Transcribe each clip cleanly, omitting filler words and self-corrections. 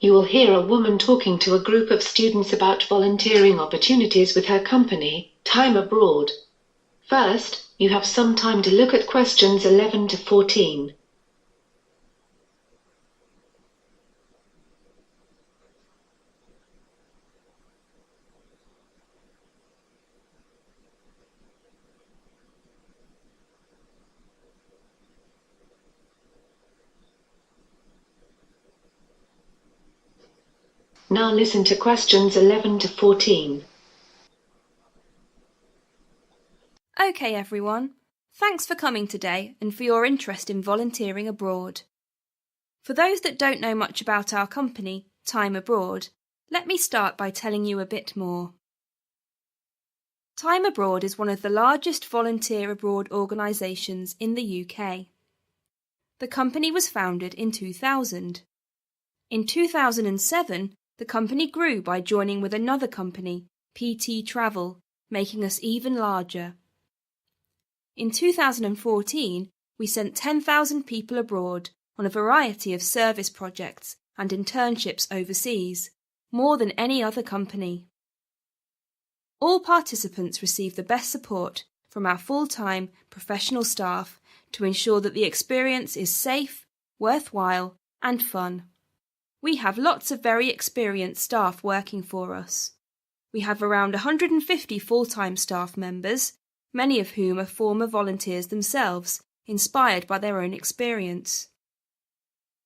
You will hear a woman talking to a group of students about volunteering opportunities with her company, Time Abroad. First, you have some time to look at questions 11 to 14. Now listen to questions 11 to 14. Okay, everyone. Thanks for coming today and for your interest in volunteering abroad. For those that don't know much about our company, Time Abroad, let me start by telling you a bit more. Time Abroad is one of the largest volunteer abroad organisations in the UK. The company was founded in 2000. In 2007, the company grew by joining with another company, PT Travel, making us even larger. In 2014, we sent 10,000 people abroad on a variety of service projects and internships overseas, more than any other company. All participants receive the best support from our full-time professional staff to ensure that the experience is safe, worthwhile, and fun. We have lots of very experienced staff working for us. We have around 150 full-time staff members, many of whom are former volunteers themselves, inspired by their own experience.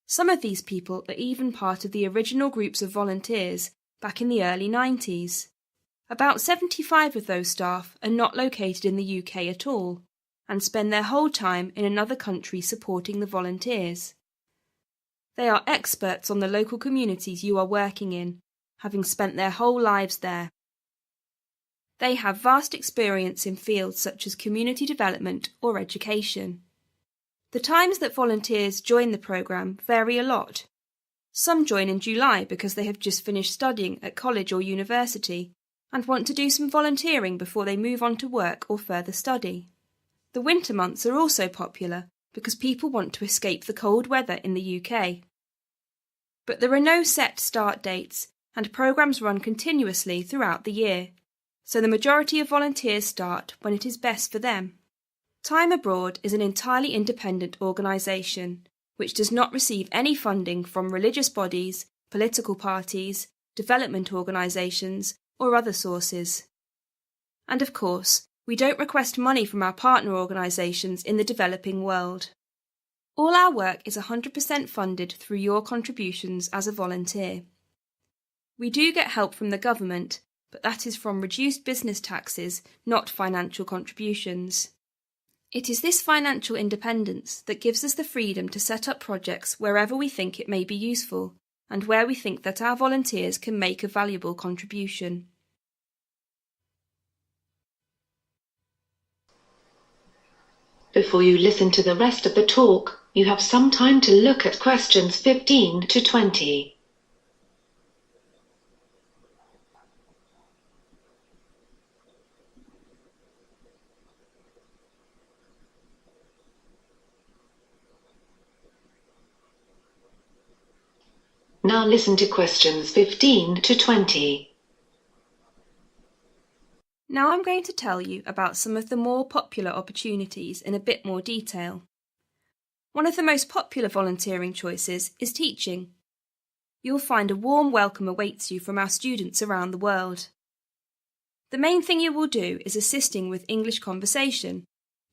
Some of these people are even part of the original groups of volunteers back in the early 90s. About 75 of those staff are not located in the UK at all, and spend their whole time in another country supporting the volunteers. They are experts on the local communities you are working in, having spent their whole lives there. They have vast experience in fields such as community development or education. The times that volunteers join the programme vary a lot. Some join in July because they have just finished studying at college or university and want to do some volunteering before they move on to work or further study. The winter months are also popular because people want to escape the cold weather in the UK. But there are no set start dates, and programmes run continuously throughout the year, so the majority of volunteers start when it is best for them. Time Abroad is an entirely independent organisation, which does not receive any funding from religious bodies, political parties, development organisations, or other sources. And of course, we don't request money from our partner organisations in the developing world. All our work is 100% funded through your contributions as a volunteer. We do get help from the government, but that is from reduced business taxes, not financial contributions. It is this financial independence that gives us the freedom to set up projects wherever we think it may be useful, and where we think that our volunteers can make a valuable contribution. Before you listen to the rest of the talk, you have some time to look at questions 15 to 20. Now listen to questions 15 to 20. Now I'm going to tell you about some of the more popular opportunities in a bit more detail. One of the most popular volunteering choices is teaching. You'll find a warm welcome awaits you from our students around the world. The main thing you will do is assisting with English conversation,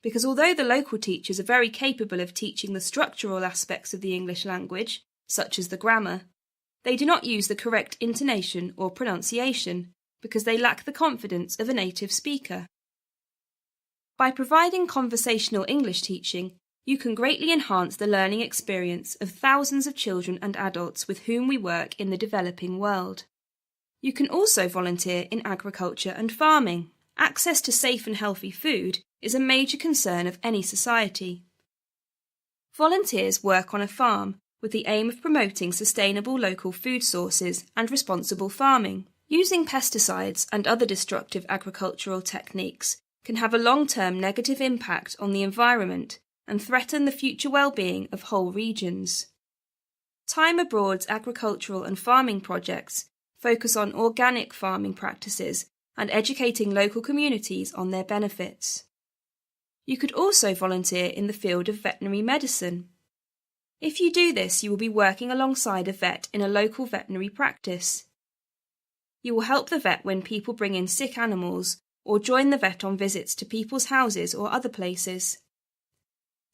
because although the local teachers are very capable of teaching the structural aspects of the English language, such as the grammar, they do not use the correct intonation or pronunciation, because they lack the confidence of a native speaker. By providing conversational English teaching, you can greatly enhance the learning experience of thousands of children and adults with whom we work in the developing world. You can also volunteer in agriculture and farming. Access to safe and healthy food is a major concern of any society. Volunteers work on a farm with the aim of promoting sustainable local food sources and responsible farming. Using pesticides and other destructive agricultural techniques can have a long-term negative impact on the environment and threaten the future well-being of whole regions. Time Abroad's agricultural and farming projects focus on organic farming practices and educating local communities on their benefits. You could also volunteer in the field of veterinary medicine. If you do this, you will be working alongside a vet in a local veterinary practice. You will help the vet when people bring in sick animals or join the vet on visits to people's houses or other places.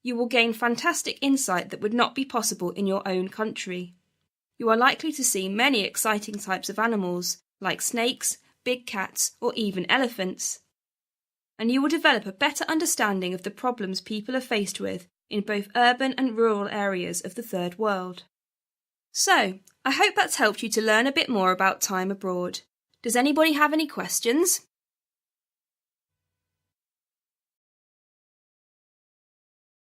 You will gain fantastic insight that would not be possible in your own country. You are likely to see many exciting types of animals, like snakes, big cats, or even elephants. And you will develop a better understanding of the problems people are faced with in both urban and rural areas of the Third World. So, I hope that's helped you to learn a bit more about time abroad. Does anybody have any questions?